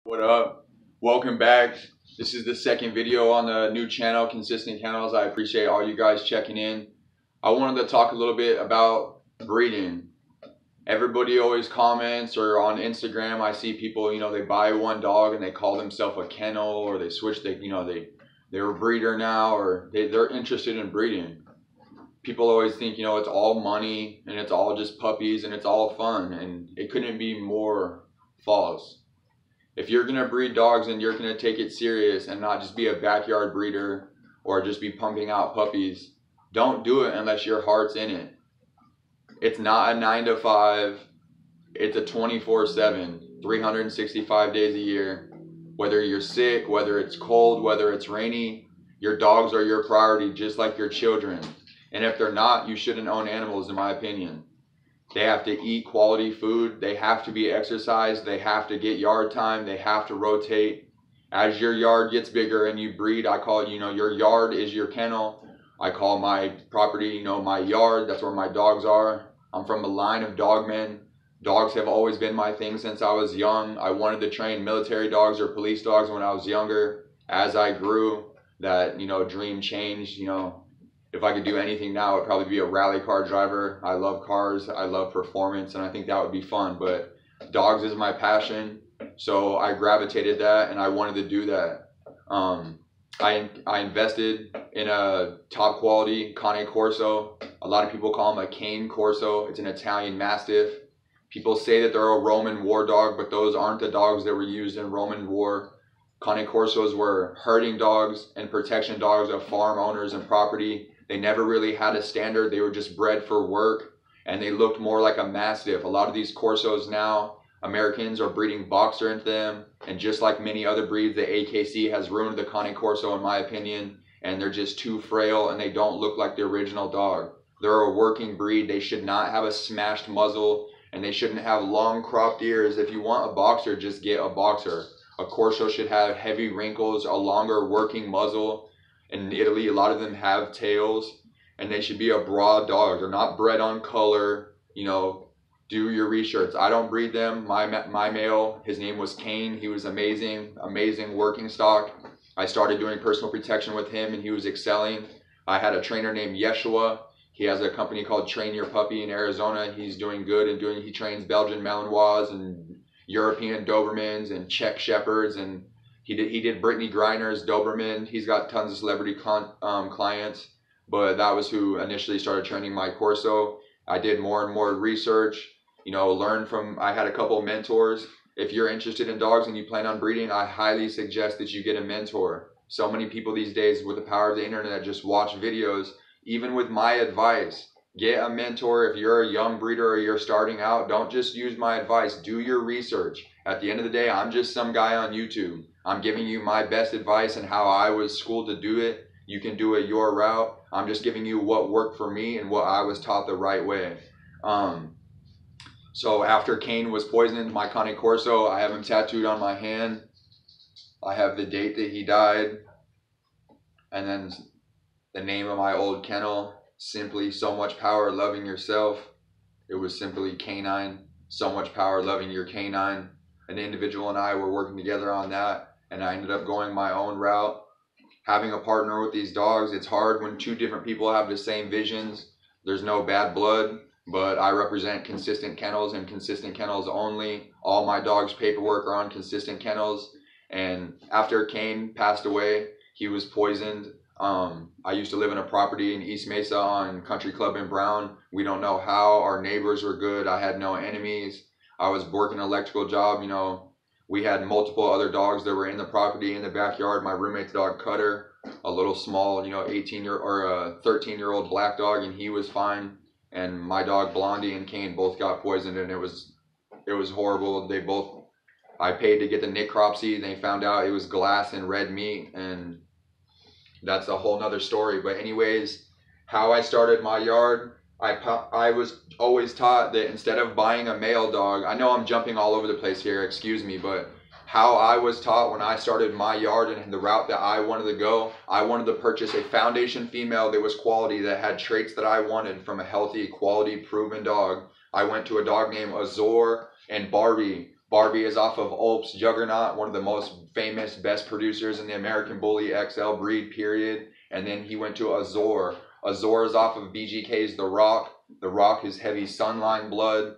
What up? Welcome back. This is the second video on the new channel, Consistent Kennels. I appreciate all you guys checking in. I wanted to talk a little bit about breeding. Everybody always comments, or on Instagram I see people, they buy one dog and they call themselves a kennel, or they switch, they're a breeder now, or they're interested in breeding. People always think, it's all money and it's all just puppies and it's all fun, and it couldn't be more false. If you're going to breed dogs and you're going to take it serious and not just be a backyard breeder or just be pumping out puppies, don't do it unless your heart's in it. It's not a 9 to 5. It's a 24/7, 365 days a year. Whether you're sick, whether it's cold, whether it's rainy, your dogs are your priority, just like your children. And if they're not, you shouldn't own animals, in my opinion. They have to eat quality food. They have to be exercised. They have to get yard time. They have to rotate. As your yard gets bigger and you breed, I call it, your yard is your kennel. I call my property, my yard. That's where my dogs are. I'm from a line of dogmen. Dogs have always been my thing since I was young. I wanted to train military dogs or police dogs when I was younger. As I grew, that, dream changed, If I could do anything now, it would probably be a rally car driver. I love cars, I love performance, and I think that would be fun. But dogs is my passion, so I gravitated that, and I wanted to do that. I invested in a top quality Cane Corso. A lot of people call him a Cane Corso. It's an Italian Mastiff. People say that they're a Roman war dog, but those aren't the dogs that were used in Roman war. Cane Corsos were herding dogs and protection dogs of farm owners and property. They never really had a standard. They were just bred for work, and they looked more like a Mastiff. A lot of these Corsos now, Americans are breeding Boxer into them, and just like many other breeds, the AKC has ruined the Cane Corso, in my opinion, and they're just too frail, and they don't look like the original dog. They're a working breed. They should not have a smashed muzzle, and they shouldn't have long cropped ears. If you want a Boxer, just get a Boxer. A Corso should have heavy wrinkles, a longer working muzzle. In Italy, a lot of them have tails, and they should be a broad dog. They're not bred on color. Do your research. I don't breed them. My male, his name was Kane. He was amazing working stock. I started doing personal protection with him, and he was excelling. I had a trainer named Yeshua. He has a company called Train Your Puppy in Arizona. He's doing good, and he trains Belgian Malinois and European Dobermans and Czech Shepherds, and he did Brittany Griner's Doberman. He's got tons of celebrity clients, but that was who initially started training my Corso. I did more and more research, I had a couple mentors. If you're interested in dogs and you plan on breeding, I highly suggest that you get a mentor. So many people these days with the power of the internet just watch videos. Even with my advice, get a mentor. If you're a young breeder or you're starting out, don't just use my advice. Do your research. At the end of the day, I'm just some guy on YouTube. I'm giving you my best advice and how I was schooled to do it. You can do it your route. I'm just giving you what worked for me and what I was taught the right way. So after Kane was poisoned, my Cane Corso, I have him tattooed on my hand. I have the date that he died. And then the name of my old kennel, simply So Much Power Loving Yourself. It was simply Canine, So Much Power Loving Your Canine. An individual and I were working together on that, and I ended up going my own route. Having a partner with these dogs, it's hard when two different people have the same visions. There's no bad blood, but I represent Consistent Kennels and Consistent Kennels only. All my dogs' paperwork are on Consistent Kennels, and after Kane passed away, he was poisoned. I used to live in a property in East Mesa on Country Club in Brown. We don't know how. Our neighbors were good. I had no enemies. I was working an electrical job. We had multiple other dogs that were in the property in the backyard. My roommate's dog Cutter, a little small, 13-year-old black dog, and he was fine. And my dog Blondie and Kane both got poisoned, and it was horrible. I paid to get the necropsy. They found out it was glass and red meat, and that's a whole nother story. But anyways, how I started my yard, I was always taught that instead of buying a male dog, I know I'm jumping all over the place here, excuse me, but how I was taught when I started my yard and the route that I wanted to go, I wanted to purchase a foundation female that was quality, that had traits that I wanted from a healthy, quality, proven dog. I went to a dog named Azor and Barbie. Barbie is off of Alps Juggernaut, one of the most famous, best producers in the American Bully XL breed, period. And then he went to Azor. Azor is off of BGK's The Rock. The Rock is heavy Sunline blood,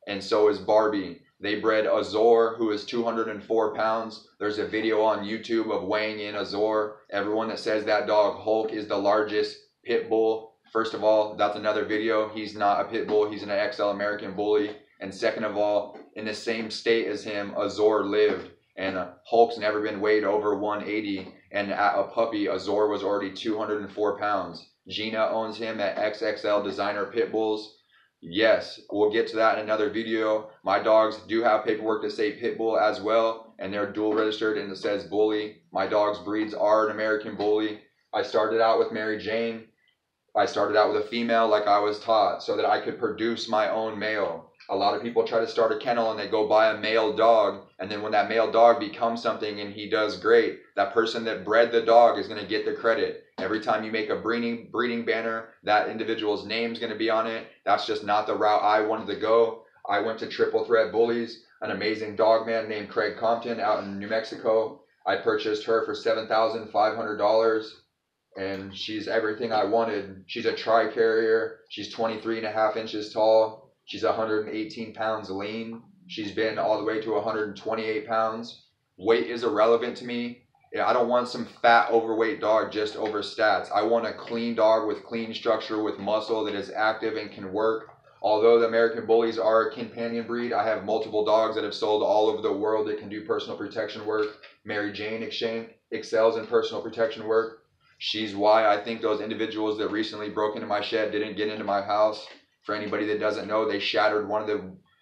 and so is Barbie. They bred Azor, who is 204 pounds. There's a video on YouTube of weighing in Azor. Everyone that says that dog Hulk is the largest pit bull, first of all, that's another video. He's not a pit bull, he's an XL American Bully. And second of all, in the same state as him, Azor lived. And Hulk's never been weighed over 180. And at a puppy, Azor was already 204 pounds. Gina owns him at XXL Designer Pit Bulls. Yes, we'll get to that in another video. My dogs do have paperwork to say pit bull as well, and they're dual registered and it says bully. My dog's breeds are an American Bully. I started out with Mary Jane. I started out with a female like I was taught so that I could produce my own male. A lot of people try to start a kennel and they go buy a male dog, and then when that male dog becomes something and he does great, that person that bred the dog is going to get the credit. Every time you make a breeding banner, that individual's name's going to be on it. That's just not the route I wanted to go. I went to Triple Threat Bullies, an amazing dog man named Craig Compton out in New Mexico. I purchased her for $7,500. And she's everything I wanted. She's a tri-carrier. She's 23.5 inches tall. She's 118 pounds lean. She's been all the way to 128 pounds. Weight is irrelevant to me. I don't want some fat, overweight dog just over stats. I want a clean dog with clean structure, with muscle that is active and can work. Although the American Bullies are a companion breed, I have multiple dogs that have sold all over the world that can do personal protection work. Mary Jane excels in personal protection work. She's why I think those individuals that recently broke into my shed didn't get into my house. For anybody that doesn't know, they shattered one of the,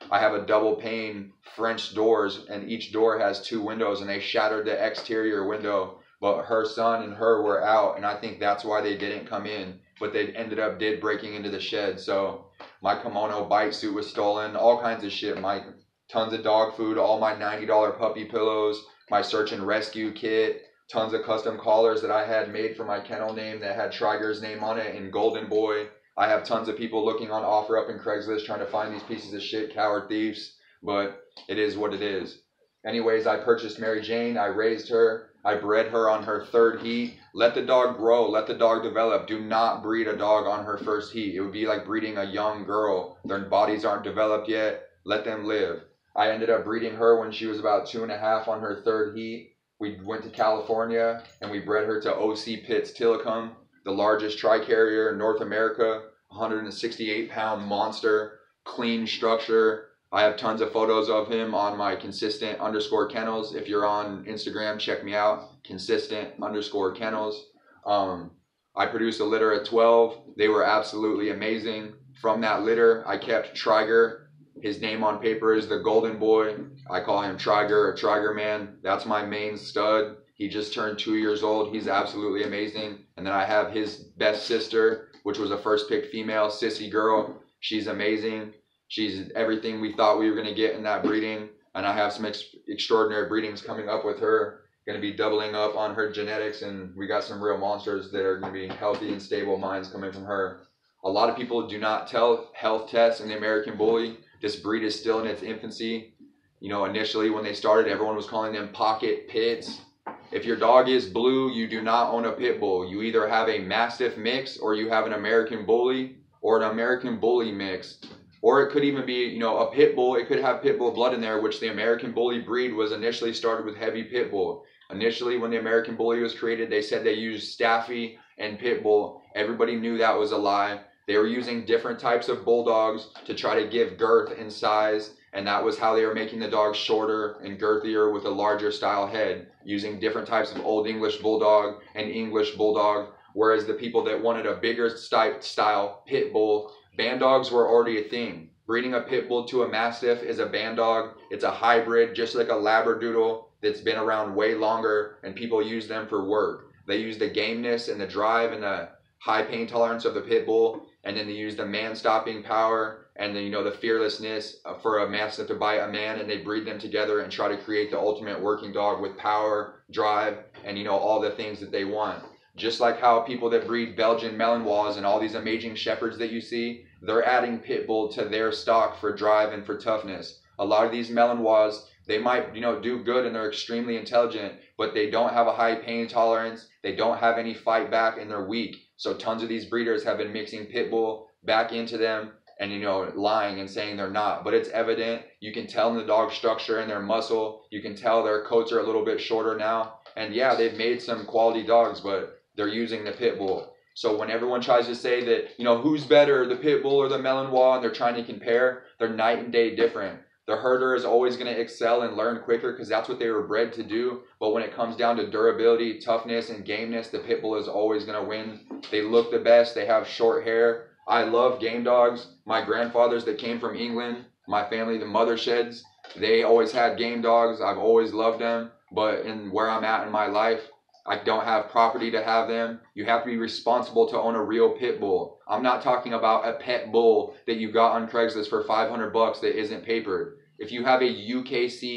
I have a double pane French doors, and each door has 2 windows, and they shattered the exterior window. But her son and her were out, and I think that's why they didn't come in. But they ended up breaking into the shed. So my kimono bite suit was stolen, all kinds of shit. My tons of dog food, all my $90 puppy pillows, my search and rescue kit. Tons of custom collars that I had made for my kennel name that had Triger's name on it in Golden Boy. I have tons of people looking on OfferUp and Craigslist trying to find these pieces of shit, coward thieves, but it is what it is. Anyways, I purchased Mary Jane. I raised her. I bred her on her 3rd heat. Let the dog grow. Let the dog develop. Do not breed a dog on her 1st heat. It would be like breeding a young girl. Their bodies aren't developed yet. Let them live. I ended up breeding her when she was about 2.5 on her 3rd heat. We went to California and we bred her to OC Pitts Tillicum, the largest tri-carrier in North America, 168-pound monster, clean structure. I have tons of photos of him on my consistent_kennels. If you're on Instagram, check me out, consistent_kennels. I produced a litter of 12. They were absolutely amazing. From that litter, I kept Triger. His name on paper is the Golden Boy. I call him Triger, a Triger man. That's my main stud. He just turned 2 years old. He's absolutely amazing. And then I have his best sister, which was a first pick female, Sissy Girl. She's amazing. She's everything we thought we were going to get in that breeding. And I have some extraordinary breedings coming up with her. Going to be doubling up on her genetics. And we got some real monsters that are going to be healthy and stable minds coming from her. A lot of people do not tell health tests in the American Bully. This breed is still in its infancy. You know, initially when they started, everyone was calling them pocket pits. If your dog is blue, you do not own a pit bull. You either have a Mastiff mix or you have an American Bully or an American Bully mix. Or it could even be, you know, a pit bull. It could have pit bull blood in there, which the American Bully breed was initially started with heavy pit bull. Initially, when the American Bully was created, they said they used Staffy and pit bull. Everybody knew that was a lie. They were using different types of bulldogs to try to give girth and size, and that was how they were making the dogs shorter and girthier with a larger style head, using different types of Old English Bulldog and English Bulldog, whereas the people that wanted a bigger style pit bull, band dogs were already a thing. Breeding a pit bull to a Mastiff is a band dog. It's a hybrid, just like a Labradoodle that's been around way longer, and people use them for work. They use the gameness and the drive and the high pain tolerance of the pit bull, and then they use the man-stopping power and the, you know, the fearlessness for a Mastiff to bite a man, and they breed them together and try to create the ultimate working dog with power, drive, and, you know, all the things that they want. Just like how people that breed Belgian Malinois and all these amazing shepherds that you see, they're adding pit bull to their stock for drive and for toughness. A lot of these Malinois, They might, do good and they're extremely intelligent, but they don't have a high pain tolerance. They don't have any fight back and they're weak. So tons of these breeders have been mixing pit bull back into them and, lying and saying they're not. But it's evident. You can tell in the dog structure and their muscle. You can tell their coats are a little bit shorter now. And yeah, they've made some quality dogs, but they're using the pit bull. So when everyone tries to say that, who's better, the pit bull or the Malinois, and they're trying to compare, they're night and day different. The herder is always going to excel and learn quicker because that's what they were bred to do. But when it comes down to durability, toughness, and gameness, the pit bull is always going to win. They look the best. They have short hair. I love game dogs. My grandfathers that came from England, my family, the mother sheds, they always had game dogs. I've always loved them. But in where I'm at in my life, I don't have property to have them. You have to be responsible to own a real pit bull. I'm not talking about a pet bull that you got on Craigslist for $500 that isn't papered. If you have a UKC